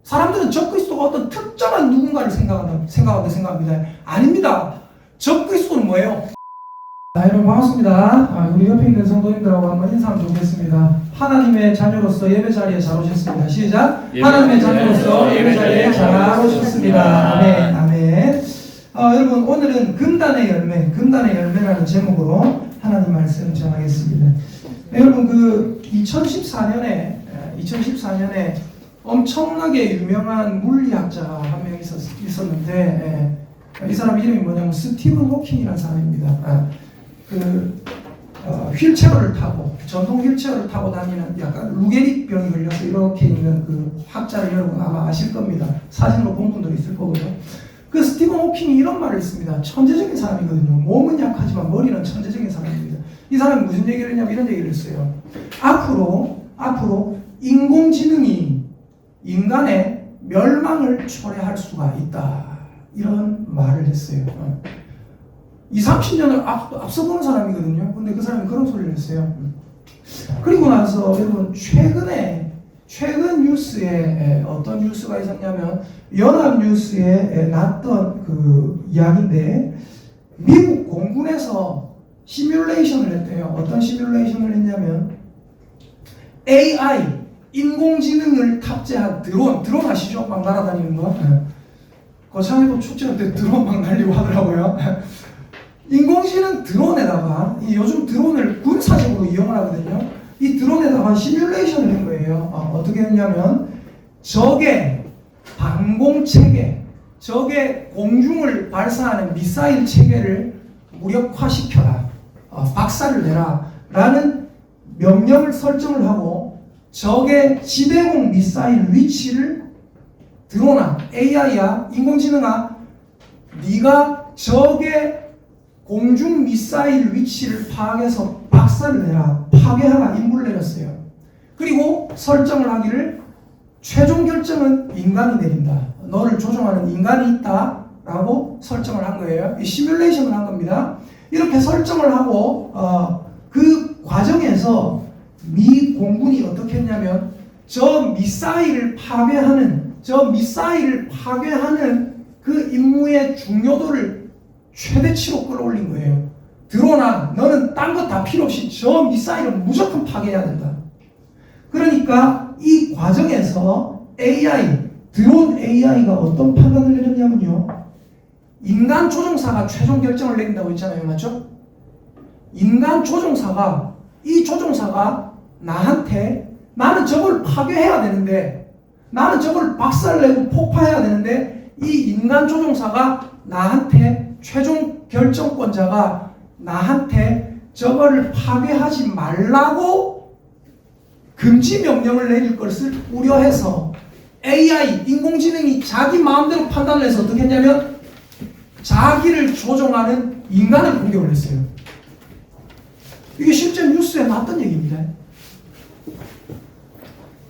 사람들은 적그리스도가 어떤 특정한 누군가를 생각합니다. 아닙니다. 적그리스도는 뭐예요? 여러분 반갑습니다. 우리 옆에 있는 성도님들하고 한번 인사 한번 좋겠습니다. 하나님의 자녀로서 예배 자리에 잘 오셨습니다. 시작! 하나님의 자녀로서 예배 자리에 잘 오셨습니다. 아멘, 아멘. 여러분 오늘은 금단의 열매라는 제목으로 하나님 말씀 전하겠습니다. 여러분 2014년에 엄청나게 유명한 물리학자가 한 명 있었는데 이 사람 이름이 뭐냐면 스티븐 호킹이라는 사람입니다. 휠체어를 타고 전동 휠체어를 타고 다니는 약간 루게릭 병이 걸려서 이렇게 있는 그 학자를 여러분 아마 아실 겁니다. 사진으로 본 분도 있을 거고요. 그 스티븐 호킹이 이런 말을 했습니다. 천재적인 사람이거든요. 몸은 약하지만 머리는 천재적인 사람입니다. 이 사람이 무슨 얘기를 했냐면 이런 얘기를 했어요. 앞으로 인공지능이 인간의 멸망을 초래할 수가 있다. 이런 말을 했어요. 20-30년을 앞서보는 사람이거든요. 근데 그 사람이 그런 소리를 했어요. 그리고 나서 여러분 최근 뉴스에 어떤 뉴스가 있었냐면 연합뉴스에 났던 그 이야기인데 미국 공군에서 시뮬레이션을 했대요. 어떤 시뮬레이션을 했냐면 AI 인공지능을 탑재한 드론 아시죠? 막 날아다니는 거. 거창에도 축제할 때 드론 막 날리고 하더라고요. 인공지능 드론에다가 요즘 드론을 군사적으로 이용을 하거든요. 이 드론에다가 시뮬레이션을 한 거예요. 어떻게 했냐면 적의 방공 체계, 적의 공중을 발사하는 미사일 체계를 무력화시켜라, 박살을 내라 라는 명령을 설정을 하고 적의 지대공 미사일 위치를 드론아, AI야, 인공지능아, 네가 적의 공중 미사일 위치를 파악해서 박살을 내라, 파괴하라 임무를 내렸어요. 그리고 설정을 하기를 최종 결정은 인간이 내린다. 너를 조종하는 인간이 있다 라고 설정을 한 거예요. 이 시뮬레이션을 한 겁니다. 이렇게 설정을 하고 그 과정에서 미 공군이 어떻게 했냐면 저 미사일을 파괴하는 그 임무의 중요도를 최대치로 끌어올린 거예요. 드론아, 너는 딴 거 다 필요 없이 저 미사일은 무조건 파괴해야 된다. 그러니까 이 과정에서 드론 AI가 어떤 판단을 내렸냐면요. 인간 조종사가 최종 결정을 내린다고 했잖아요. 맞죠? 인간 조종사가 나한테 나는 저걸 파괴해야 되는데, 나는 저걸 박살내고 폭파해야 되는데, 이 인간 조종사가 나한테 최종 결정권자가 나한테 저거를 파괴하지 말라고 금지 명령을 내릴 것을 우려해서 AI 인공지능이 자기 마음대로 판단을 해서 어떻게 했냐면 자기를 조종하는 인간을 공격을 했어요. 이게 실제 뉴스에 났던 얘기입니다.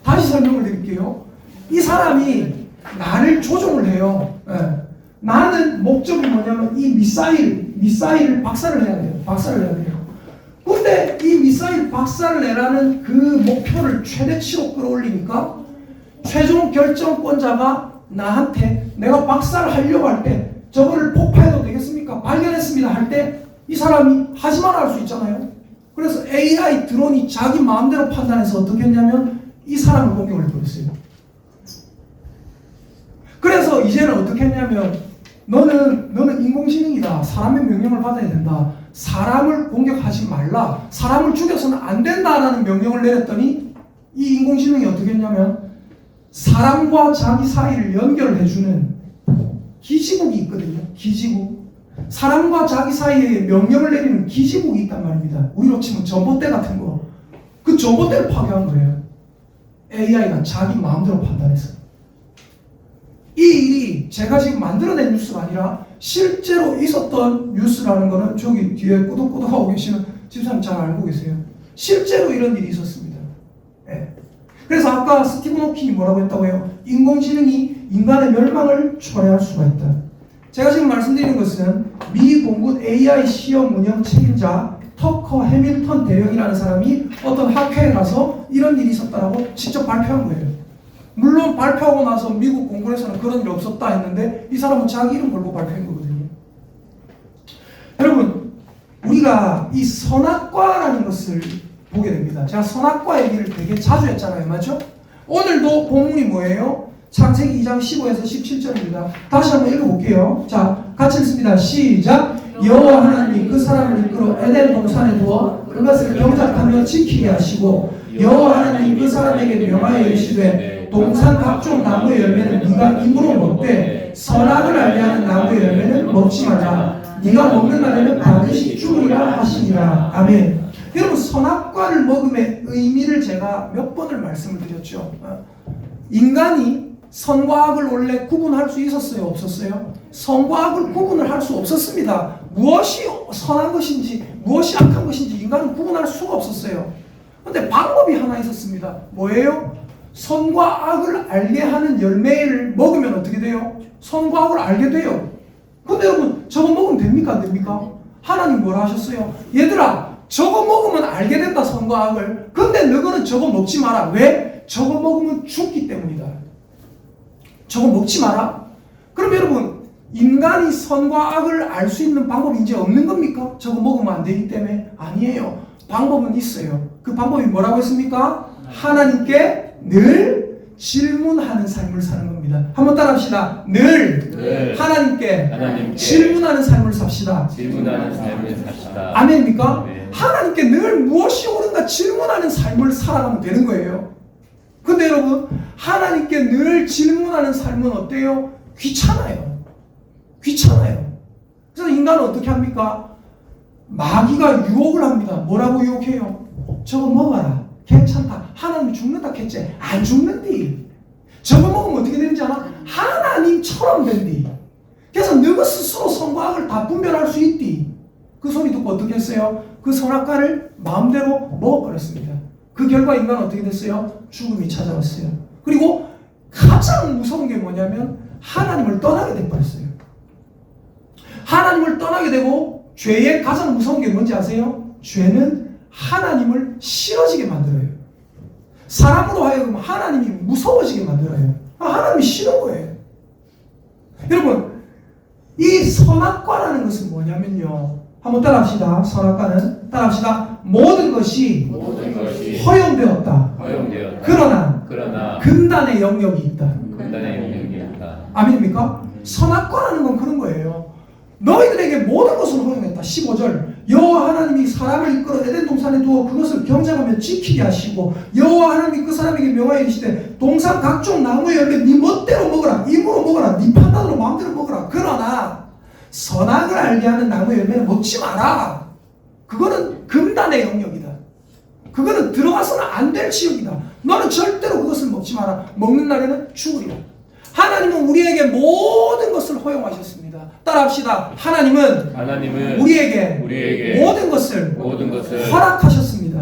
다시 설명을 드릴게요. 이 사람이 나를 조종을 해요. 나는 목적이 뭐냐면 이 미사일을 박살을 해야 돼요. 근데 이 미사일 박살을 내라는 그 목표를 최대치로 끌어올리니까 최종 결정권자가 나한테 내가 박살을 하려고 할 때 저거를 폭파해도 되겠습니까? 발견했습니다 할 때 이 사람이 하지만 할 수 있잖아요. 그래서 AI 드론이 자기 마음대로 판단해서 어떻게 했냐면 이 사람을 공격을 해버렸어요. 그래서 이제는 어떻게 했냐면 너는 인공지능이다. 사람의 명령을 받아야 된다. 사람을 공격하지 말라. 사람을 죽여서는 안 된다라는 명령을 내렸더니 이 인공지능이 어떻게 했냐면 사람과 자기 사이를 연결해주는 기지국이 있거든요. 기지국. 사람과 자기 사이에 명령을 내리는 기지국이 있단 말입니다. 우리로 치면 전봇대 같은 거. 그 전봇대를 파괴한 거예요. AI가 자기 마음대로 판단해서. 이 일이 제가 지금 만들어낸 뉴스가 아니라 실제로 있었던 뉴스라는 거는 저기 뒤에 꾸덕꾸덕하고 계시는 집사님 잘 알고 계세요. 실제로 이런 일이 있었습니다. 그래서 아까 스티븐 호킹이 뭐라고 했다고 해요? 인공지능이 인간의 멸망을 초래할 수가 있다. 제가 지금 말씀드리는 것은 미 공군 AI 시험 운영 책임자 터커 해밀턴 대령이라는 사람이 어떤 학회에 가서 이런 일이 있었다라고 직접 발표한 거예요. 물론 발표하고 나서 미국 공군에서는 그런 일이 없었다 했는데 이 사람은 자기 이름 걸고 발표한 거거든요. 여러분, 우리가 이 선악과라는 것을 보게 됩니다. 제가 선악과 얘기를 되게 자주 했잖아요. 맞죠? 오늘도 본문이 뭐예요? 창세기 2장 15에서 17절입니다. 다시 한번 읽어볼게요. 자, 같이 읽습니다. 시작! 여호와 하나님이 그 사람을 이끌어 에덴 동산에 두어 그것을 경작하며 지키게 하시고 여호와 하나님이 그 사람에게 명하여 이르시되 동산 각종 나무의 열매는 네가 입으로 먹되 선악을 알게 하는 나무의 열매는 먹지 말라. 네가 먹는 날에는 반드시 죽으리라 하시니라. 아멘. 여러분, 선악과를 먹음의 의미를 제가 몇 번을 말씀을 드렸죠. 인간이 선과 악을 원래 구분할 수 있었어요? 없었어요? 선과 악을 구분을 할 수 없었습니다. 무엇이 선한 것인지 무엇이 악한 것인지 인간은 구분할 수가 없었어요. 그런데 방법이 하나 있었습니다. 뭐예요? 선과 악을 알게 하는 열매를 먹으면 어떻게 돼요? 선과 악을 알게 돼요. 근데 여러분, 저거 먹으면 됩니까? 안 됩니까? 하나님 뭐라 하셨어요? 얘들아, 저거 먹으면 알게 된다, 선과 악을. 근데 너희는 저거 먹지 마라. 왜? 저거 먹으면 죽기 때문이다. 저거 먹지 마라. 그럼 여러분, 인간이 선과 악을 알 수 있는 방법이 이제 없는 겁니까? 저거 먹으면 안 되기 때문에? 아니에요. 방법은 있어요. 그 방법이 뭐라고 했습니까? 하나님께 늘 질문하는 삶을 사는 겁니다. 한번 따라합시다. 늘 하나님께 질문하는 삶을 삽시다. 질문하는 삶을 삽시다. 아멘입니까? 네. 하나님께 늘 무엇이 옳은가 질문하는 삶을 살아가면 되는 거예요. 근데 여러분, 하나님께 늘 질문하는 삶은 어때요? 귀찮아요. 그래서 인간은 어떻게 합니까? 마귀가 유혹을 합니다. 뭐라고 유혹해요? 저거 먹어라. 괜찮다. 하나님이 죽는다 했지. 안 죽는디. 저거 먹으면 어떻게 되는지 알아? 하나님처럼 된디. 그래서 너가 스스로 선과 악을 다 분별할 수 있디. 그 소리 듣고 어떻게 했어요? 그 선악과를 마음대로 먹어버렸습니다. 그 결과 인간은 어떻게 됐어요? 죽음이 찾아왔어요. 그리고 가장 무서운 게 뭐냐면 하나님을 떠나게 돼버렸어요. 하나님을 떠나게 되고 죄의 가장 무서운 게 뭔지 아세요? 죄는 하나님을 싫어지게 만들어요. 사람으로 하여금 하나님이 무서워지게 만들어요. 하나님이 싫은 거예요. 여러분, 이 선악과라는 것은 뭐냐면요. 한번 따라합시다. 선악과는 따라합시다. 모든 것이 허용되었다. 그러나 금단의 영역이 있다. 아멘입니까? 선악과라는 건 그런 거예요. 너희들에게 모든 것을 허용했다. 15절. 여호와 하나님이 사람을 이끌어 에덴 동산에 두어 그것을 경작하며 지키게 하시고 여호와 하나님이 그 사람에게 명하여 이르시되 동산 각종 나무의 열매 네 멋대로 먹어라. 입으로 먹어라. 네 판단으로 마음대로 먹어라. 그러나 선악을 알게 하는 나무의 열매는 먹지 마라. 그거는 금단의 영역이다. 그거는 들어가서는 안 될 지역이다. 너는 절대로 그것을 먹지 마라. 먹는 날에는 죽으리라. 하나님은 우리에게 모든 것을 허용하셨습니다. 따라합시다. 하나님은 우리에게 모든 것을 허락하셨습니다.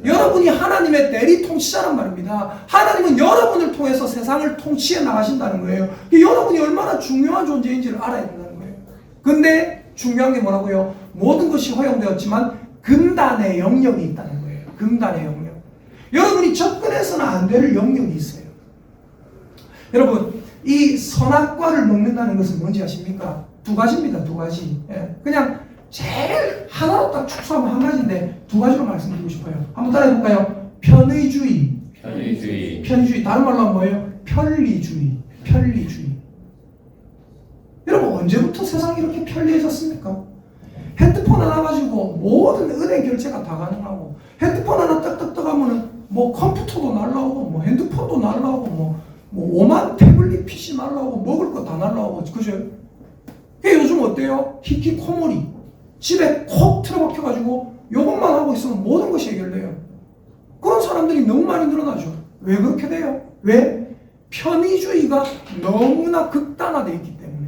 여러분이 하나님의 대리통치자란 말입니다. 하나님은 여러분을 통해서 세상을 통치해 나가신다는 거예요. 여러분이 얼마나 중요한 존재인지를 알아야 된다는 거예요. 근데 중요한 게 뭐라고요? 모든 것이 허용되었지만 금단의 영역이 있다는 거예요. 금단의 영역. 여러분이 접근해서는 안 될 영역이 있어요. 여러분, 이 선악과를 먹는다는 것은 뭔지 아십니까? 두 가지입니다. 두 가지. 그냥 제일 하나로 딱 축소하면 한 가지인데 두 가지로 말씀드리고 싶어요. 한번 따라해볼까요? 편의주의. 다른 말로 하면 뭐예요? 편리주의. 여러분, 언제부터 세상이 이렇게 편리해졌습니까? 핸드폰 하나 가지고 모든 은행 결제가 다 가능하고, 핸드폰 하나 딱딱딱 하면은 뭐 컴퓨터도 날라오고 뭐 핸드폰도 날라오고 뭐 오만 태블릿 PC 날라오고 먹을 거 다 날라오고, 그죠? 요즘 어때요? 히키코모리 집에 콕 틀어박혀가지고 요것만 하고 있으면 모든 것이 해결돼요. 그런 사람들이 너무 많이 늘어나죠. 왜 그렇게 돼요? 왜? 편의주의가 너무나 극단화되어 있기 때문에.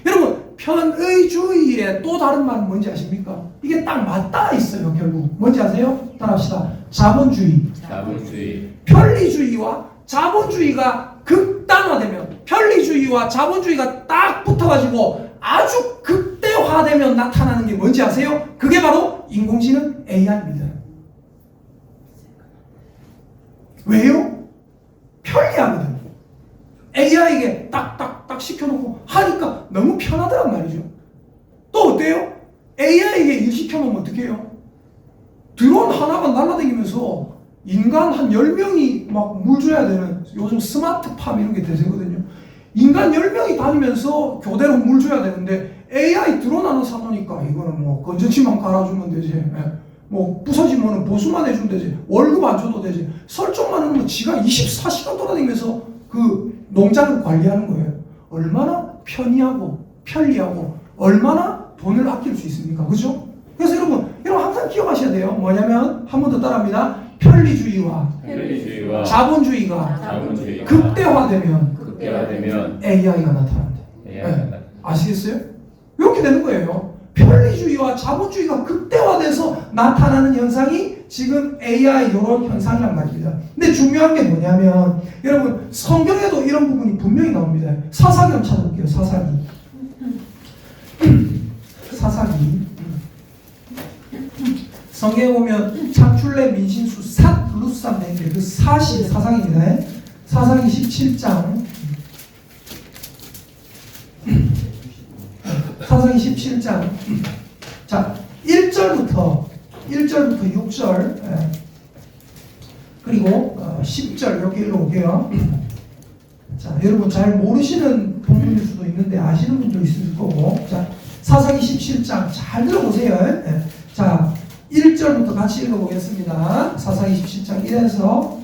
여러분, 편의주의의 또 다른 말은 뭔지 아십니까? 이게 딱 맞닿아 있어요. 결국 뭔지 아세요? 따라합시다. 자본주의. 편리주의와 자본주의가 극단화되면, 편리주의와 자본주의가 딱 붙어가지고 아주 극대화되면 나타나는 게 뭔지 아세요? 그게 바로 인공지능 AI입니다. 왜요? 편리하거든. AI에게 딱딱딱 시켜놓고 하니까 너무 편하더란 말이죠. 또 어때요? AI에게 일 시켜놓으면 어떻게 해요? 드론 하나가 날아다니면서 인간 한 10명이 막 물 줘야 되는 요즘 스마트팜 이런 게 대세거든요. 인간 10명이 다니면서 교대로 물 줘야 되는데 AI 드론 하나 사놓으니까 이거는 뭐 건전지만 갈아주면 되지. 예. 뭐 부서지면 보수만 해주면 되지. 월급 안 줘도 되지. 설정만 하면 지가 24시간 돌아다니면서 그 농장을 관리하는 거예요. 얼마나 편리하고 편리하고 얼마나 돈을 아낄 수 있습니까? 그죠? 그래서 여러분 항상 기억하셔야 돼요. 뭐냐면 한 번 더 따라합니다. 편리주의와 자본주의가 극대화되면 AI가 나타난다. 네. 아시겠어요? 이렇게 되는 거예요. 편리주의와 자본주의가 극대화돼서 나타나는 현상이 지금 AI 이런 현상이란 말입니다. 근데 중요한 게 뭐냐면 여러분 성경에도 이런 부분이 분명히 나옵니다. 사사기 한번 찾아볼게요. 사사기 성경에 보면 창출내 민신수 삿 루삼 낸게 그 삿이 사상입니다. 사사기 17장 사사기 17장 자 1절부터 6절 그리고 10절 이렇게 읽어볼게요. 자 여러분 잘 모르시는 본문일 수도 있는데 아시는 분도 있을 거고 자 사사기 17장 잘 들어보세요. 자 1절부터 같이 읽어보겠습니다. 사사기 17장 1에서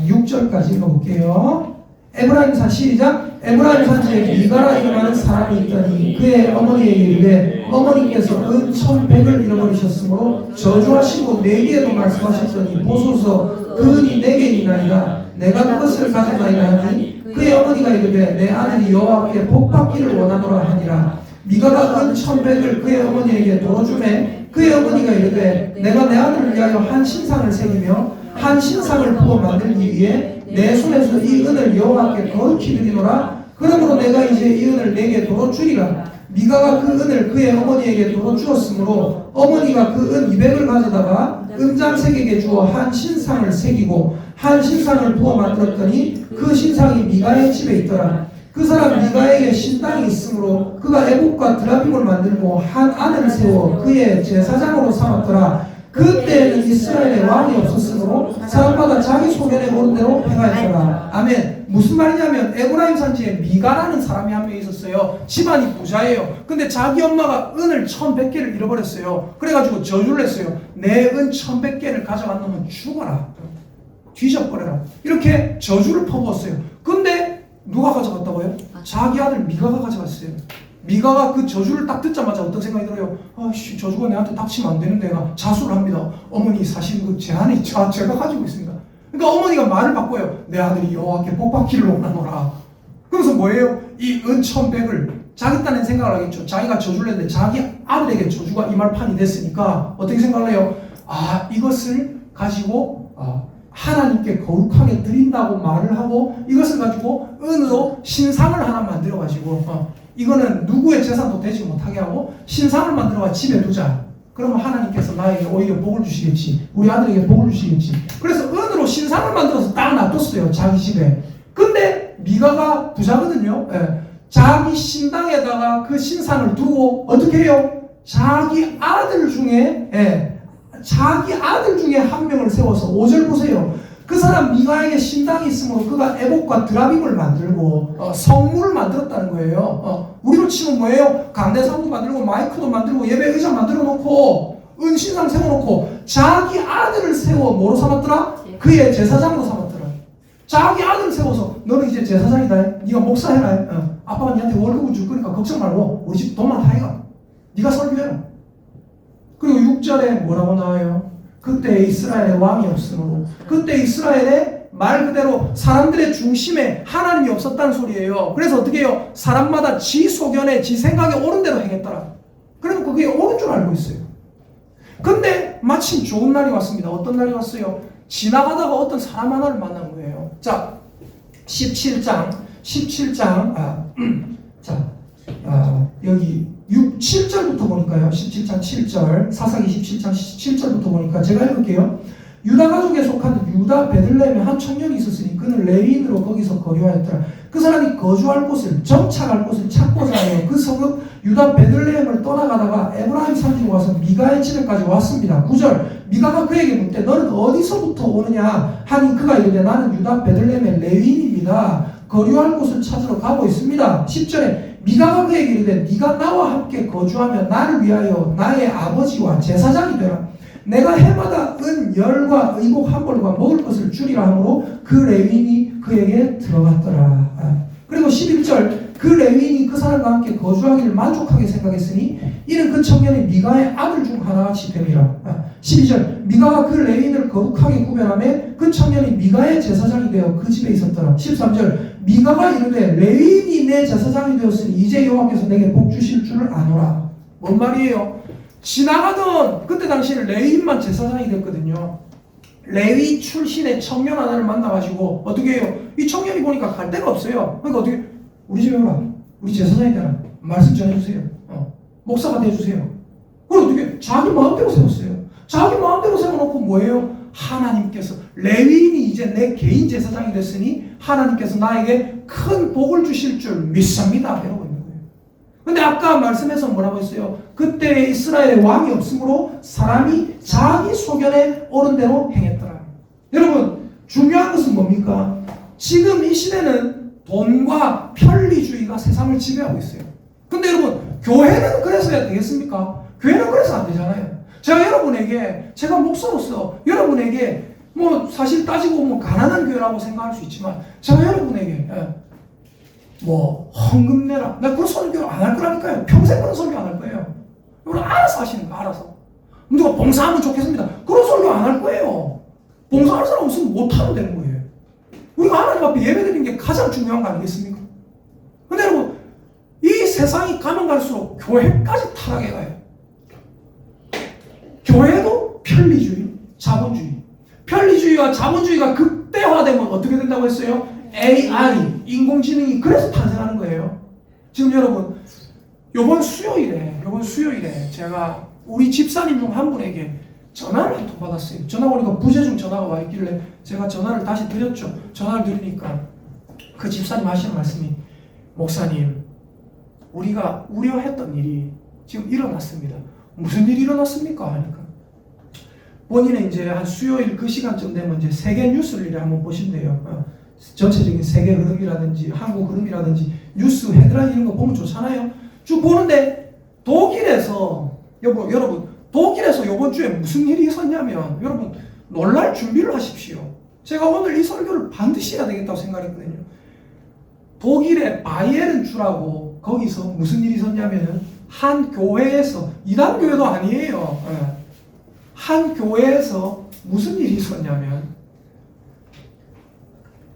6절까지 읽어볼게요. 에브라임산 시작. 에브라임 산지에 미가라 이름하는 사람이 있더니 그의 어머니에게 이르되 어머니께서 은 1100을 잃어버리셨으므로 저주하시고 내게도 말씀하셨더니 보소서 그 은이 내게 있나이다. 내가 그것을 가져가이다 하니 그의 어머니가 이르되 내 아들이 여호와께 복받기를 원하노라 하니라. 미가가 은 1100을 그의 어머니에게 도로주매 그의 어머니가 이르되 내가 내 아들을 위하여 한 신상을 새기며 한 신상을 부어 만들기 위해 내 손에서 이 은을 여호와께 거룩히 드리노라. 그러므로 내가 이제 이 은을 내게 도로 주리라. 미가가 그 은을 그의 어머니에게 도로 주었으므로 어머니가 그 은 200을 가져다가 은장색에게 주어 한 신상을 새기고 한 신상을 부어 만들었더니 그 신상이 미가의 집에 있더라. 그 사람 미가에게 신당이 있으므로 그가 애국과 드라빔을 만들고 한 안을 세워 그의 제사장으로 삼았더라. 그때는 이스라엘에 왕이 없었으므로 사람마다 자기 소견에 오른 대로 행하였더라. 아멘. 무슨 말이냐면 에브라임 산지에 미가라는 사람이 한 명 있었어요. 집안이 부자예요. 근데 자기 엄마가 은을 1100개를 잃어버렸어요. 그래가지고 저주를 했어요. 내 은 1100개를 가져간 놈은 죽어라. 뒤져버려라. 이렇게 저주를 퍼부었어요. 근데 누가 가져갔다고요? 자기 아들 미가가 가져갔어요. 미가가 그 저주를 딱 듣자마자 어떤 생각이 들어요? 아씨 저주가 내한테 닥치면 안 되는데 가 자수를 합니다. 어머니 사실 그 제 안에 제가 가지고 있습니다. 그러니까 어머니가 말을 바꿔요. 내 아들이 여호와께 복받기를 원하노라. 그래서 뭐예요? 이 은 1100을 자기 딴엔 생각을 하겠죠. 자기가 저주를 했는데 자기 아들에게 저주가 이말판이 됐으니까 어떻게 생각을 해요? 아 이것을 가지고 하나님께 거룩하게 드린다고 말을 하고 이것을 가지고 은으로 신상을 하나 만들어 가지고 이거는 누구의 재산도 되지 못하게 하고 신상을 만들어가 집에 두자. 그러면 하나님께서 나에게 오히려 복을 주시겠지. 우리 아들에게 복을 주시겠지. 그래서 은으로 신상을 만들어서 딱 놔뒀어요. 자기 집에. 근데 미가가 부자거든요. 자기 신당에다가 그 신상을 두고 어떻게 해요? 자기 아들 중에 한 명을 세워서 5절 보세요. 그 사람 미가에게 신당이 있으므로 그가 에봇과 드라빔을 만들고 성물을 만들었다는 거예요. 우리로 치면 뭐예요? 강대상도 만들고 마이크도 만들고 예배 의자 만들어 놓고 은신상 세워놓고 자기 아들을 세워 뭐로 삼았더라? 그의 제사장으로 삼았더라. 자기 아들을 세워서 너는 이제 제사장이다. 네가 목사해라. 아빠가 니한테 월급을 줄 거니까 걱정 말고 우리 집 돈만 다 해가. 네가 설교해라. 그리고 6절에 뭐라고 나와요? 그때 이스라엘에 왕이 없으므로 그때 이스라엘에 말 그대로 사람들의 중심에 하나님이 없었다는 소리예요. 그래서 어떻게 해요? 사람마다 지 소견에 지 생각에 옳은 대로 행했더라. 그러면 그게 옳은 줄 알고 있어요. 근데 마침 좋은 날이 왔습니다. 어떤 날이 왔어요? 지나가다가 어떤 사람 하나를 만난 거예요. 자 17장 여기 7절부터 보니까요. 17장 7절 사사기 17장 7절부터 보니까 제가 읽을게요. 유다 가족에 속한 유다 베들레헴에 한 청년이 있었으니 그는 레위인으로 거기서 거류하였더라. 그 사람이 거주할 곳을 정착할 곳을 찾고자 하여 그 성읍 유다 베들레헴을 떠나가다가 에브라임 산지로 와서 미가의 집에까지 왔습니다. 9절 미가가 그에게 묻되 너는 어디서부터 오느냐 하니 그가 이르되 나는 유다 베들레헴의 레위인입니다. 거류할 곳을 찾으러 가고 있습니다. 10절에 미가가 그에게 이르되 네가 나와 함께 거주하면 나를 위하여 나의 아버지와 제사장이 되라. 내가 해마다 은 열과 의복 한 벌과 먹을 것을 주리라 하므로 그 레위인이 그에게 들어갔더라. 그리고 11절 그 레위인이 그 사람과 함께 거주하기를 만족하게 생각했으니 이는 그 청년이 미가의 아들 중 하나같이 됨이라. 12절 미가가 그 레위인을 거룩하게 구별하며 그 청년이 미가의 제사장이 되어 그 집에 있었더라. 13절 미가가 이르되 레위인이 내 제사장이 되었으니 이제 여호와께서 내게 복 주실 줄을 아노라. 뭔 말이에요? 지나가던 그때 당시에 레위인만 제사장이 됐거든요. 레위 출신의 청년 하나를 만나가지고 어떻게 해요? 이 청년이 보니까 갈 데가 없어요. 그러니까 어떻게 우리 집에 오라. 우리 제사장이 되라. 말씀 전해주세요. 목사가 돼주세요. 그걸 어떻게 자기 마음대로 세웠어요. 자기 마음대로 세워놓고 뭐예요? 하나님께서 레위인이 이제 내 개인 제사장이 됐으니 하나님께서 나에게 큰 복을 주실 줄 믿습니다. 이러고 있는 거예요. 근데 아까 말씀에서 뭐라고 했어요? 그때 이스라엘에 왕이 없으므로 사람이 자기 소견에 옳은 대로 행했더라. 여러분 중요한 것은 뭡니까? 지금 이 시대는 돈과 편리주의가 세상을 지배하고 있어요. 근데 여러분 교회는 그래서 해야 되겠습니까? 교회는 그래서 안 되잖아요. 제가 목사로서 여러분에게 뭐 사실 따지고 뭐 가난한 교회라고 생각할 수 있지만 제가 여러분에게 뭐 헌금 내라. 나 그런 설교 안 할 거라니까요. 평생 그런 설교 안 할 거예요. 여러분 알아서 하시는 거 알아서. 누가 봉사하면 좋겠습니다. 그런 설교 안 할 거예요. 봉사할 사람 없으면 못하면 되는 거예요. 우리가 하나님 앞에 예배드리는 게 가장 중요한 거 아니겠습니까? 근데 여러분 이 세상이 가면 갈수록 교회까지 타락해 가요. 교회도 편리주의, 자본주의. 편리주의와 자본주의가 극대화되면 어떻게 된다고 했어요? AI, 인공지능이 그래서 탄생하는 거예요. 지금 여러분 요번 수요일에 제가 우리 집사님 중 한 분에게 전화를 한 통 받았어요. 전화 오니까 부재중 전화가 와 있길래 제가 전화를 다시 드렸죠. 전화를 드리니까 그 집사님 하시는 말씀이 목사님 우리가 우려했던 일이 지금 일어났습니다. 무슨 일이 일어났습니까? 하니까 본인은 이제 한 수요일 그 시간쯤 되면 이제 세계 뉴스를 한번 보신대요. 전체적인 세계 흐름이라든지 한국 흐름이라든지 뉴스 헤드라인 이런 거 보면 좋잖아요. 쭉 보는데 독일에서 여러분 독일에서 이번 주에 무슨 일이 있었냐면 여러분 놀랄 준비를 하십시오. 제가 오늘 이 설교를 반드시 해야 되겠다고 생각했거든요. 독일의 바이에른 주라고 거기서 무슨 일이 있었냐면은 한 교회에서 이단 교회도 아니에요. 한 교회에서 무슨 일이 있었냐면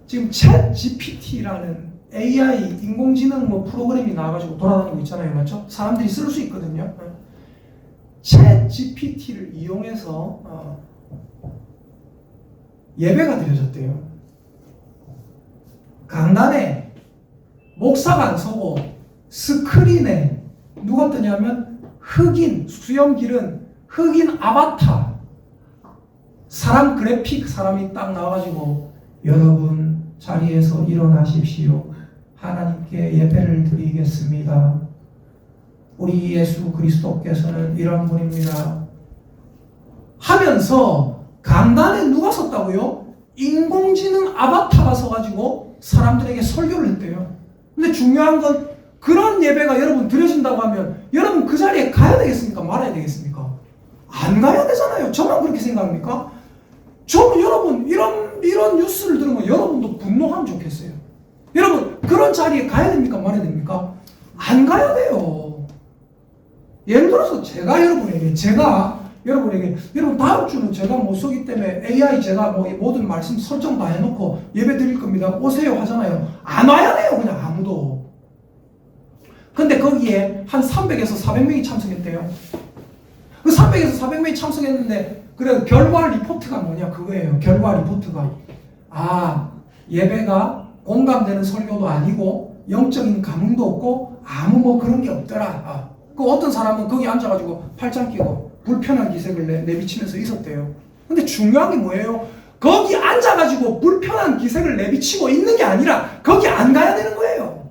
지금 챗 GPT라는 AI 인공지능 뭐 프로그램이 나와가지고 돌아다니고 있잖아요, 맞죠? 사람들이 쓸 수 있거든요. 챗 GPT를 이용해서 예배가 드려졌대요. 강단에 목사가 안 서고 스크린에 누가 뜨냐면 흑인 수염 기른 흑인 아바타 사람 그래픽 사람이 딱 나와가지고 여러분 자리에서 일어나십시오. 하나님께 예배를 드리겠습니다. 우리 예수 그리스도께서는 이런 분입니다. 하면서 강단에 누가 섰다고요? 인공지능 아바타가 서가지고 사람들에게 설교를 했대요. 근데 중요한 건 그런 예배가 여러분 드려진다고 하면 여러분 그 자리에 가야 되겠습니까? 말아야 되겠습니까? 안 가야 되잖아요. 저만 그렇게 생각합니까? 저는 여러분 이런 뉴스를 들으면 여러분도 분노하면 좋겠어요. 여러분 그런 자리에 가야 됩니까? 말아야 됩니까? 안 가야 돼요. 예를 들어서 제가 여러분 다음 주는 제가 못 서기 때문에 AI 제가 뭐 모든 말씀 설정 다 해놓고 예배 드릴 겁니다. 오세요 하잖아요. 안 와야 돼요. 그냥 아무도. 근데 거기에 한 300에서 400명이 참석했대요. 그 300에서 400명이 참석했는데 그래 결과 리포트가 뭐냐 그거예요. 결과 리포트가 예배가 공감되는 설교도 아니고 영적인 감흥도 없고 아무 뭐 그런 게 없더라. 그 어떤 사람은 거기 앉아가지고 팔짱 끼고 불편한 기색을 내비치면서 있었대요. 근데 중요한 게 뭐예요? 거기 앉아가지고 불편한 기색을 내비치고 있는 게 아니라 거기 안 가야 되는 거예요.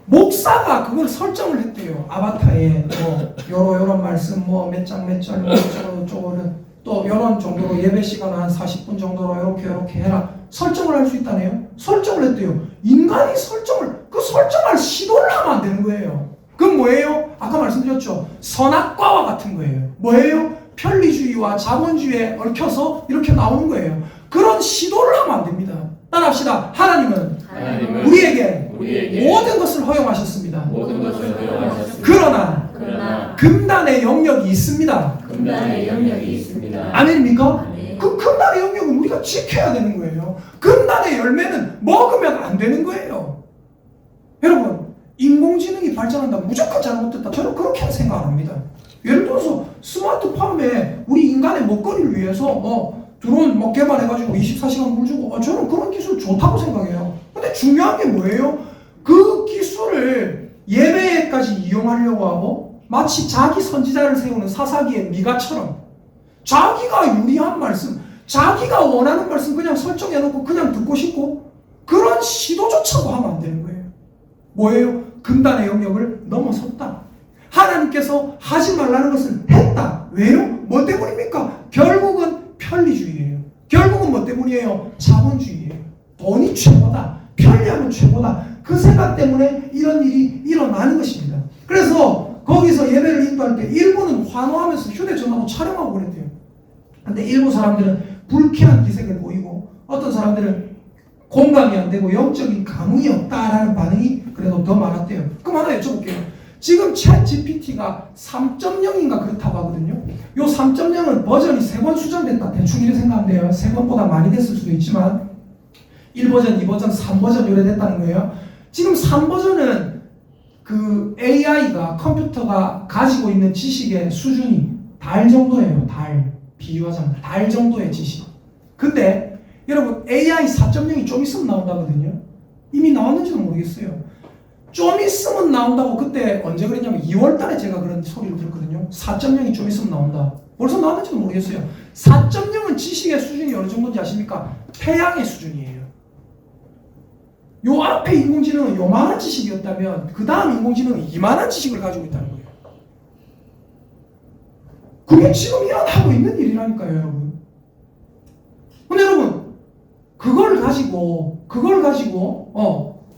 목사가 그걸 설정을 했대요. 아바타에 요런 말씀 몇 장 저거는 또 요런 정도로 예배 시간 한 40분 정도로 요렇게 해라. 설정을 할 수 있다네요. 설정을 했대요. 인간이 그 설정할 시도를 하면 안 되는 거예요. 그건 뭐예요? 아까 말씀드렸죠. 선악과와 같은 거예요. 뭐예요? 편리주의와 자본주의에 얽혀서 이렇게 나오는 거예요. 그런 시도를 하면 안 됩니다. 따라합시다. 하나님은 우리에게 모든 것을 허용하셨습니다. 모든 것을 허용하셨습니다. 그러나 금단의 영역이 있습니다. 금단의 영역이 있습니다. 아멘입니까? 아멘. 그 금단의 영역은 우리가 지켜야 되는 거예요. 금단의 열매는 먹으면 안 되는 거예요. 여러분, 인공지능이 발전한다 무조건 잘못됐다. 저는 그렇게 생각 안 합니다. 예를 들어서 스마트팜에 우리 인간의 먹거리를 위해서 드론 개발해가지고 24시간 물 주고 저는 그런 기술 좋다고 생각해요. 근데 중요한 게 뭐예요? 그 기술을 예배에까지 이용하려고 하고 마치 자기 선지자를 세우는 사사기의 미가처럼 자기가 유리한 말씀, 자기가 원하는 말씀 그냥 설정해놓고 그냥 듣고 싶고 그런 시도조차도 하면 안 되는 거예요. 뭐예요? 금단의 영역을 넘어섰다. 하나님께서 하지 말라는 것을 했다. 왜요? 뭐 때문입니까? 결국은 편리주의예요. 결국은 뭐 때문이에요? 자본주의예요. 돈이 최고다. 편리하면 최고다. 그 생각 때문에 이런 일이 일어나는 것입니다. 그래서 거기서 예배를 인도할 때 일부는 환호하면서 휴대전화로 촬영하고 그랬대요. 근데 일부 사람들은 불쾌한 기색을 보이고 어떤 사람들은 공감이 안 되고 영적인 감흥이 없다라는 반응이 그래도 더 많았대요. 그럼 하나 여쭤볼게요. 지금 챗 GPT가 3.0인가 그렇다고 하거든요. 요 3.0은 버전이 3번 수정됐다. 대충 이렇게 생각하면 돼요. 3번보다 많이 됐을 수도 있지만 1버전, 2버전, 3버전 이래 됐다는 거예요. 지금 3버전은 그 AI가 컴퓨터가 가지고 있는 지식의 수준이 달 정도예요. 달. 비유하자면 달 정도의 지식. 근데 여러분 AI 4.0이 좀 있으면 나온다거든요. 이미 나왔는지도 모르겠어요. 좀 있으면 나온다고 그때 언제 그랬냐면 2월 달에 제가 그런 소리를 들었거든요. 4.0이 좀 있으면 나온다. 벌써 나왔는지도 모르겠어요. 4.0은 지식의 수준이 어느 정도인지 아십니까? 태양의 수준이에요. 요 앞에 인공지능은 요만한 지식이었다면 그 다음 인공지능은 이만한 지식을 가지고 있다는 거예요. 그게 지금 일어나고 있는 일이라니까요, 여러분. 근데 여러분 그걸 가지고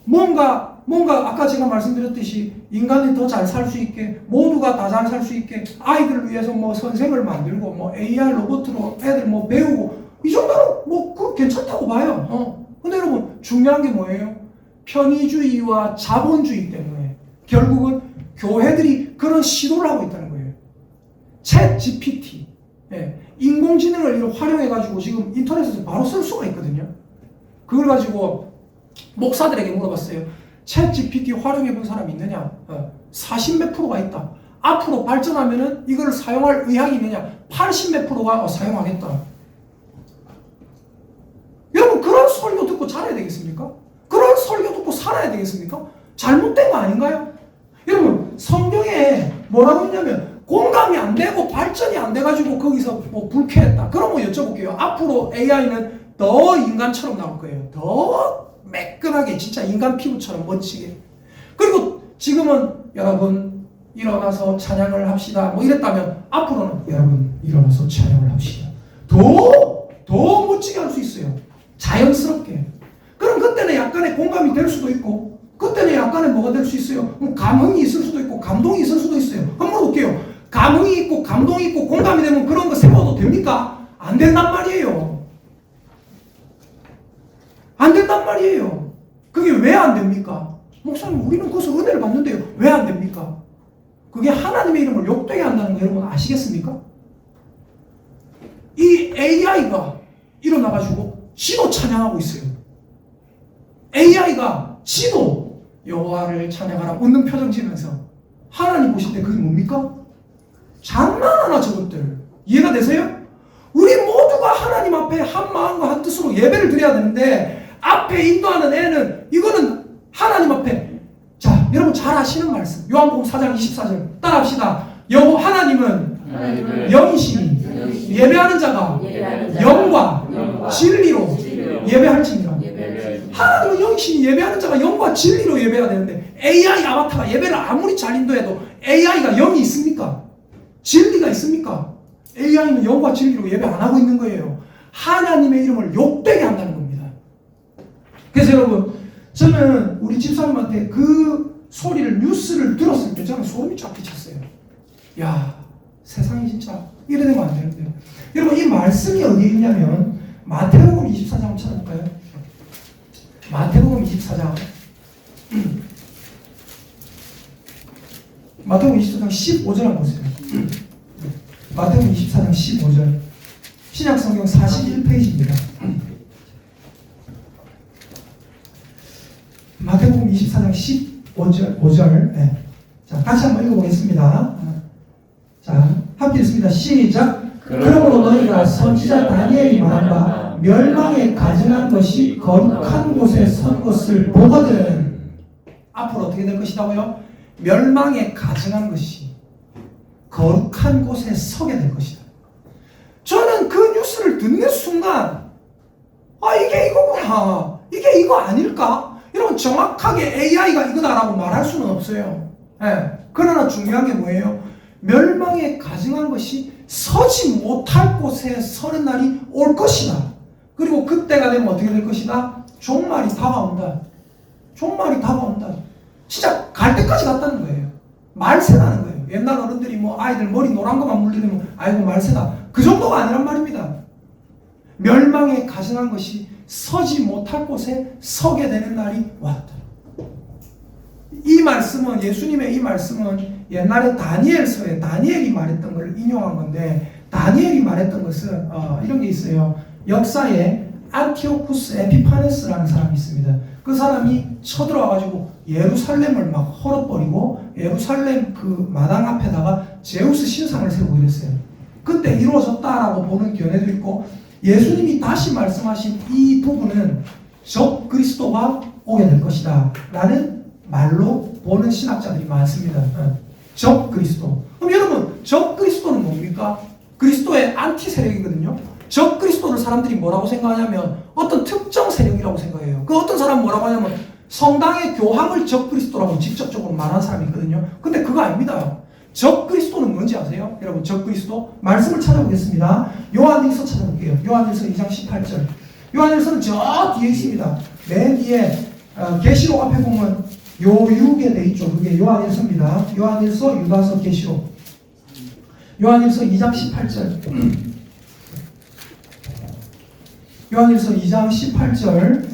뭔가 아까 제가 말씀드렸듯이 인간이 더 잘 살 수 있게 모두가 다 잘 살 수 있게 아이들을 위해서 선생을 만들고 AI 로봇으로 애들 배우고 이 정도는 그거 괜찮다고 봐요. 근데 여러분 중요한 게 뭐예요? 편의주의와 자본주의 때문에 결국은 교회들이 그런 시도를 하고 있다는 거예요. 챗 GPT 인공지능을 활용해가지고 지금 인터넷에서 바로 쓸 수가 있거든요. 그걸 가지고 목사들에게 물어봤어요. 챗 GPT 활용해본 사람이 있느냐? 40몇 프로가 있다. 앞으로 발전하면은 이걸 사용할 의향이 있느냐? 80몇 프로가 사용하겠다. 여러분 그런 설교 듣고 잘해야 되겠습니까? 그런 설교 듣고 살아야 되겠습니까? 잘못된 거 아닌가요? 여러분 성경에 뭐라고 했냐면 공감이 안 되고 발전이 안 돼가지고 거기서 불쾌했다. 그럼 여쭤볼게요. 앞으로 AI는 더 인간처럼 나올 거예요. 더 매끈하게 진짜 인간 피부처럼 멋지게. 그리고 지금은 여러분 일어나서 찬양을 합시다 이랬다면 앞으로는 여러분 일어나서 찬양을 합시다. 더 멋지게 할 수 있어요. 자연스럽게. 그럼 그때는 약간의 공감이 될 수도 있고 그때는 약간의 뭐가 될 수 있어요? 감흥이 있을 수도 있고 감동이 있을 수도 있어요. 한번 물어볼게요. 감흥이 있고 감동이 있고 공감이 되면 그런 거 세워도 됩니까? 안 된단 말이에요. 안 된단 말이에요. 그게 왜 안 됩니까? 목사님 우리는 거기서 은혜를 받는데요. 왜 안 됩니까? 그게 하나님의 이름을 욕되게 한다는 거 여러분 아시겠습니까? 이 AI가 일어나가지고 지도 찬양하고 있어요. AI가 지도 여호와를 찬양하라 웃는 표정 지으면서 하나님 보실 때 그게 뭡니까? 장난하나 저것들. 이해가 되세요? 우리 모두가 하나님 앞에 한 마음과 한 뜻으로 예배를 드려야 되는데 앞에 인도하는 애는 이거는 하나님 앞에 자 여러분 잘 아시는 말씀 요한복음 4장 24절 따라합시다. 하나님은 하나님을 영이시니 예배하는 자가 영과 진리로 예배할지니라. 하나님은 영이시니 예배하는 자가 영과 진리로 예배해야 되는데 AI 아바타가 예배를 아무리 잘 인도해도 AI가 영이 있습니까? 진리가 있습니까? AI는 영과 진리로 예배 안 하고 있는 거예요. 하나님의 이름을 욕되게 한다는 겁니다. 그래서 여러분, 저는 우리 집사님한테 그 소리를 뉴스를 들었을 때 저는 소름이 쫙 끼쳤어요. 야, 세상이 진짜 이래 되면 안 되는데. 여러분, 이 말씀이 어디에 있냐면 마태복음 24장 한번 찾아볼까요? 마태복음 24장 마태복음 24장 15절 한번 보세요. 마태복음 24장 15절 신약성경 41페이지입니다. 마태복음 24장 15절 네. 자, 같이 한번 읽어보겠습니다. 자, 함께 읽습니다. 시작. 그러므로 너희가 선지자 다니엘이 말한 바 멸망에 가증한 것이 거룩한 곳에 선 것을 보거든. 앞으로 어떻게 될 것이라고요? 멸망에 가증한 것이 거룩한 곳에 서게 될 것이다. 저는 그 뉴스를 듣는 순간 이게 이거구나. 이게 이거 아닐까? 여러분, 정확하게 AI가 이거다라고 말할 수는 없어요. 네. 그러나 중요한 게 뭐예요? 멸망에 가증한 것이 서지 못할 곳에 서는 날이 올 것이다. 그리고 그때가 되면 어떻게 될 것이다? 종말이 다가온다. 종말이 다가온다. 진짜 갈 때까지 갔다는 거예요. 말세다는 거예요. 옛날 어른들이 뭐 아이들 머리 노란 것만 물리면 아이고 말세다. 그 정도가 아니란 말입니다. 멸망에 가증한 것이 서지 못할 곳에 서게 되는 날이 왔다. 이 말씀은, 예수님의 이 말씀은 옛날에 다니엘서에 다니엘이 말했던 걸 인용한 건데, 다니엘이 말했던 것은 이런 게 있어요. 역사에 안티오쿠스 에피파네스라는 사람이 있습니다. 그 사람이 쳐들어와가지고 예루살렘을 막 헐어버리고 예루살렘 그 마당 앞에다가 제우스 신상을 세우고 이랬어요. 그때 이루어졌다라고 보는 견해도 있고, 예수님이 다시 말씀하신 이 부분은 적 그리스도가 오게 될 것이다 라는 말로 보는 신학자들이 많습니다. 적 그리스도. 그럼 여러분, 적 그리스도는 뭡니까? 그리스도의 안티 세력이거든요. 적 그리스도를 사람들이 뭐라고 생각하냐면 어떤 특정 세력이라고 생각해요. 그 어떤 사람은 뭐라고 하냐면 성당의 교황을 적 그리스도라고 직접적으로 말하는 사람이 있거든요. 근데 그거 아닙니다. 적 그리스도는 뭔지 아세요? 여러분, 적 그리스도 말씀을 찾아보겠습니다. 요한일서 찾아볼게요. 요한일서 2장 18절. 요한일서는 저 뒤에 있습니다. 맨 뒤에 계시록 앞에 보면 요육에 돼 있죠. 그게 요한일서입니다. 요한일서, 유다서, 계시록. 요한일서 2장 18절. 요한일서 2장 18절.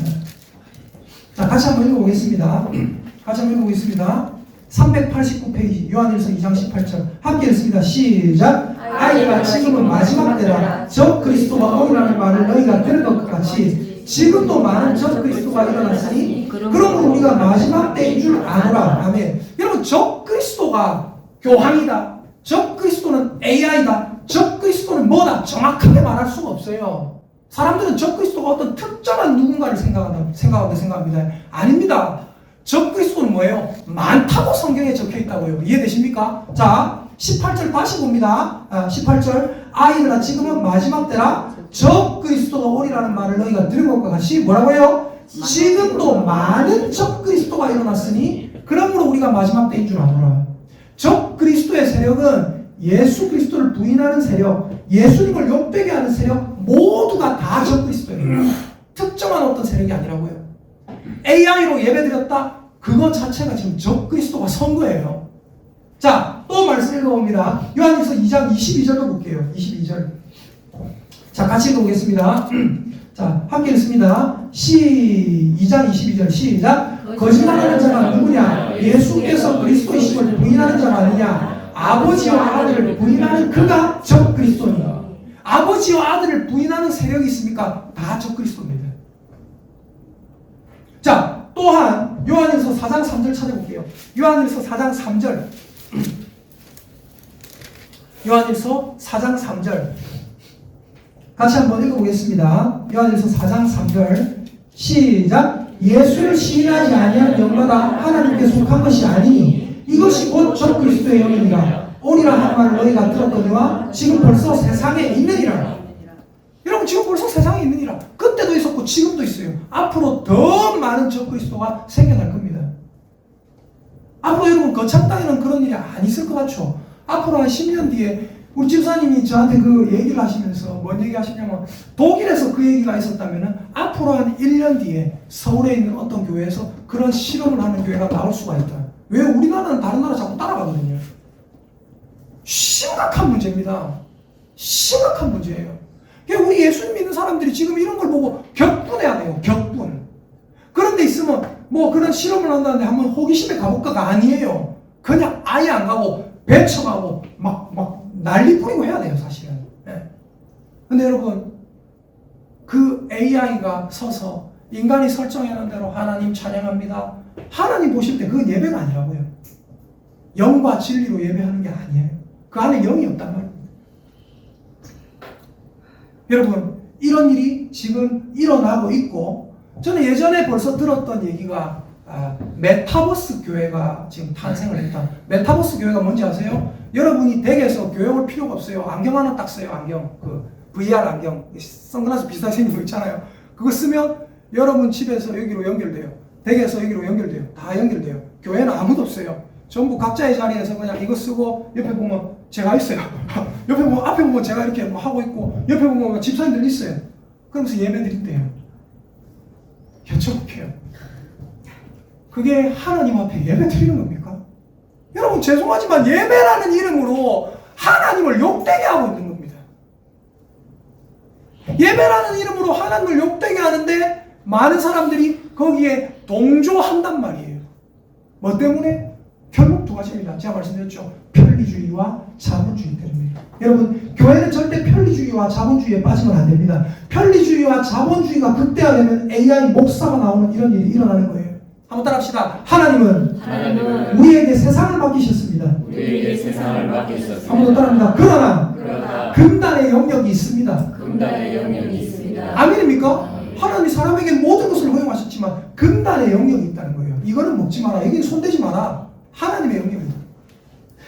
자, 같이 한번 읽어보겠습니다. 같이 한번 읽어보겠습니다. 389페이지 요한일서 2장 18절 함께 읽습니다. 시작. 아이가 지금은 마지막 때라 적 그리스도가 오리라는 말을 너희가 들은 것 같이 지금도 많은 적 그리스도가 일어났으니 그러므로 우리가 마지막 때인 줄 아노라. 아멘. 여러분, 적 그리스도가 교황이다, 적 그리스도는 AI다, 적 그리스도는 뭐다 정확하게 말할 수가 없어요. 사람들은 적 그리스도가 어떤 특정한 누군가를 생각합니다. 아닙니다. 적 그리스도는 뭐예요? 많다고 성경에 적혀 있다고요. 이해되십니까? 자, 18절 다시 봅니다. 18절. 아이들아, 지금은 마지막 때라 적 그리스도가 오리라는 말을 너희가 들은 것과 같이 뭐라고요? 지금도 많은 적 그리스도가 일어났으니 그러므로 우리가 마지막 때인 줄 아노라. 적 그리스도의 세력은 예수 그리스도를 부인하는 세력, 예수님을 욕되게 하는 세력, 모두가 다 적 그리스도예요. 특정한 어떤 세력이 아니라고요. AI로 예배드렸다? 그거 자체가 지금 적 그리스도가 선 거예요. 자, 또 말씀 읽어봅니다. 요한일서 2장 22절로 볼게요. 22절. 자, 같이 읽어보겠습니다. 자, 함께 읽습니다. 2장 22절 시작. 거짓말하는 자가 누구냐? 예수께서 그리스도이심을 부인하는 자가 아니냐? 아버지와 아들을 부인하는 그가 적 그리스도니. 아버지와 아들을 부인하는 세력이 있습니까? 다 적 그리스도입니다. 자, 또한 요한일서 4장 3절 찾아볼게요. 요한일서 4장 3절. 요한일서 4장 3절. 같이 한번 읽어보겠습니다. 요한일서 4장 3절. 시작. 예수를 시인하지 아니한 영마다 하나님께 속한 것이 아니니 이것이 곧 적 그리스도의 영이니라. 오리라 한 말을 너희가 들었거니와 지금 벌써 세상에 있느니라. 여러분 지금 벌써 세상에 있느니라. 그때도 있었고 지금도 있어요. 앞으로 더 많은 적그리스도가 생겨날 겁니다. 앞으로 여러분 거창 땅에는 그런 일이 안 있을 것 같죠. 앞으로 한 10년 뒤에 우리 집사님이 저한테 그 얘기를 하시면서 뭔 얘기 하시냐면 독일에서 그 얘기가 있었다면은 앞으로 한 1년 뒤에 서울에 있는 어떤 교회에서 그런 실험을 하는 교회가 나올 수가 있다. 왜? 우리나라는 다른 나라 자꾸 따라가거든요. 심각한 문제입니다. 심각한 문제예요. 그러니까 우리 예수님 믿는 사람들이 지금 이런 걸 보고 격분해야 돼요. 격분. 그런데 있으면 뭐 그런 실험을 한다는데 한번 호기심에 가볼까가 아니에요. 그냥 아예 안 가고 배쳐가고 막 난리 뿌리고 해야 돼요, 사실은. 네. 근데 여러분, 그 AI가 서서 인간이 설정해놓은 대로 하나님 찬양합니다. 하나님 보실 때 그건 예배가 아니라고요. 영과 진리로 예배하는 게 아니에요. 그 안에 영이 없단 말입니다. 여러분, 이런 일이 지금 일어나고 있고, 저는 예전에 벌써 들었던 얘기가 메타버스 교회가 지금 탄생을 했다. 메타버스 교회가 뭔지 아세요? 여러분이 댁에서 교회 올 필요가 없어요. 안경 하나 딱 써요. 안경. 그 VR 안경. 선글라스 비슷하게 생긴 거 있잖아요. 그거 쓰면 여러분 집에서 여기로 연결돼요. 댁에서 여기로 연결돼요. 다 연결돼요. 교회는 아무도 없어요. 전부 각자의 자리에서 그냥 이거 쓰고 옆에 보면 제가 있어요. 옆에 보면 앞에 보면 제가 이렇게 뭐 하고 있고 옆에 보면 집사님들 있어요. 그러면서 예배 드린대요. 여쭤볼게요. 그게 하나님 앞에 예배 드리는 겁니까? 여러분 죄송하지만 예배라는 이름으로 하나님을 욕되게 하고 있는 겁니다. 예배라는 이름으로 하나님을 욕되게 하는데 많은 사람들이 거기에 동조한단 말이에요. 뭐 때문에? 결국 두 가지입니다. 제가 말씀드렸죠. 편리주의와 자본주의 때문입니다. 여러분 교회는 절대 편리주의와 자본주의에 빠지면 안 됩니다. 편리주의와 자본주의가 극대화되면 AI 목사가 나오는 이런 일이 일어나는 거예요. 한번 따라합시다. 하나님은 우리에게 세상을 맡기셨습니다. 우리에게 세상을 맡기셨습니다. 한번 더 따라합니다. 그러나 금단의 영역이 있습니다. 금단의 영역이 있습니다. 아멘입니까? 하나님이 사람에게 모든 것을 허용하셨지만 금단의 영역이 있다는 거예요. 이거는 먹지 마라. 여기는 손대지 마라. 하나님의 영역입니다.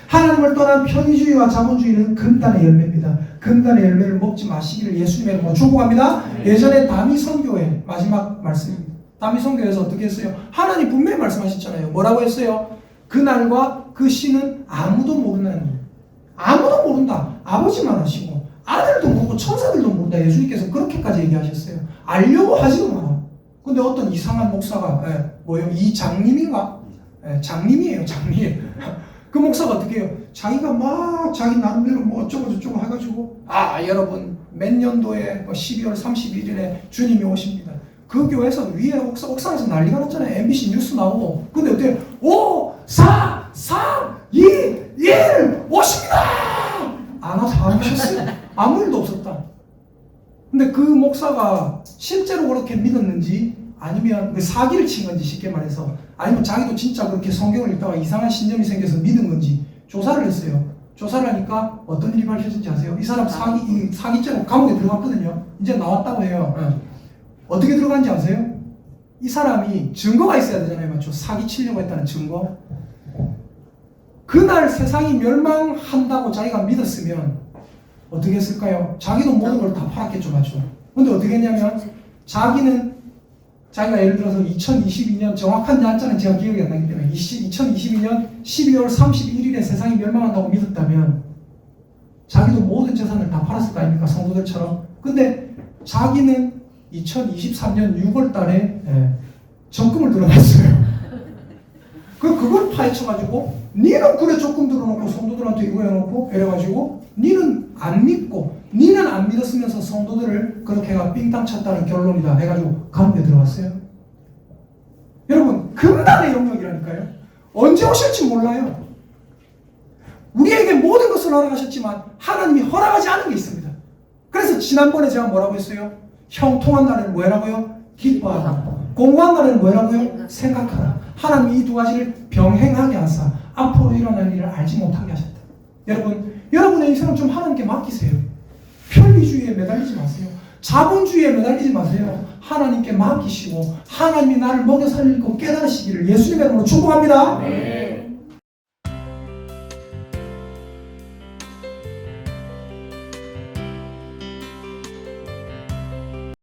하나님을 떠난 편의주의와 자본주의는 금단의 열매입니다. 금단의 열매를 먹지 마시기를 예수님의 이름으로 축복합니다. 예전에 다미 선교회 마지막 말씀입니다. 다미 선교회에서 어떻게 했어요? 하나님 분명히 말씀하셨잖아요. 뭐라고 했어요? 그날과 그 시는 아무도 모르는, 아무도 모른다. 아버지만 하시고 아들도 모르고 천사들도 모른다. 예수님께서 그렇게까지 얘기하셨어요. 알려고 하지도 마라. 근데 어떤 이상한 목사가 뭐예요? 이장님인가? 장님이에요. 장님. 그 목사가 어떻게 해요? 자기가 막 자기 나름대로 뭐 어쩌고 저쩌고 해가지고 여러분 몇 년도에 12월 31일에 주님이 오십니다. 그 교회에서 위에 옥상에서 난리가 났잖아요. MBC 뉴스 나오고. 근데 어떻게 5, 4, 3, 2, 1 오십니다. 안 오셨어요. 아무 일도 없었다. 근데 그 목사가 실제로 그렇게 믿었는지 아니면 사기를 친 건지 쉽게 말해서 아니면 자기도 진짜 그렇게 성경을 읽다가 이상한 신념이 생겨서 믿은 건지 조사를 했어요. 조사를 하니까 어떤 일이 밝혀졌는지 아세요? 이 사람 사기죄로 감옥에 들어갔거든요. 이제 나왔다고 해요. 어떻게 들어간지 아세요? 이 사람이 증거가 있어야 되잖아요. 맞죠? 사기 치려고 했다는 증거. 그날 세상이 멸망한다고 자기가 믿었으면 어떻게 했을까요? 자기도 모든 걸 다 팔았겠죠. 맞죠? 근데 어떻게 했냐면 자기가 예를 들어서 2022년 정확한 날짜는 제가 기억이 안 나기 때문에 2022년 12월 31일에 세상이 멸망한다고 믿었다면 자기도 모든 재산을 다 팔았을 거 아닙니까? 성도들처럼. 근데 자기는 2023년 6월 달에 적금을 들어갔어요. 그걸 파헤쳐가지고 니는 그래 적금 들어놓고 성도들한테 이거 해놓고 이래가지고 니는 안 믿고 니는 안 믿었으면서 성도들을 그렇게 해가 삥땅 쳤다는 결론이다 해가지고 감옥에 들어갔어요. 여러분 금단의 영역이라니까요. 언제 오실지 몰라요. 우리에게 모든 것을 허락하셨지만 하나님이 허락하지 않은 게 있습니다. 그래서 지난번에 제가 뭐라고 했어요? 형통한 날에는 뭐라고요? 기뻐하라. 공고한 날에는 뭐라고요? 생각하라. 하나님이 이 두 가지를 병행하게 하사 앞으로 일어날 일을 알지 못하게 하셨다. 여러분의 인생을 좀 하나님께 맡기세요. 편리주의에 매달리지 마세요. 자본주의에 매달리지 마세요. 하나님께 맡기시고 하나님이 나를 먹여 살릴 거 깨달으시기를 예수님의 이름으로 축복합니다.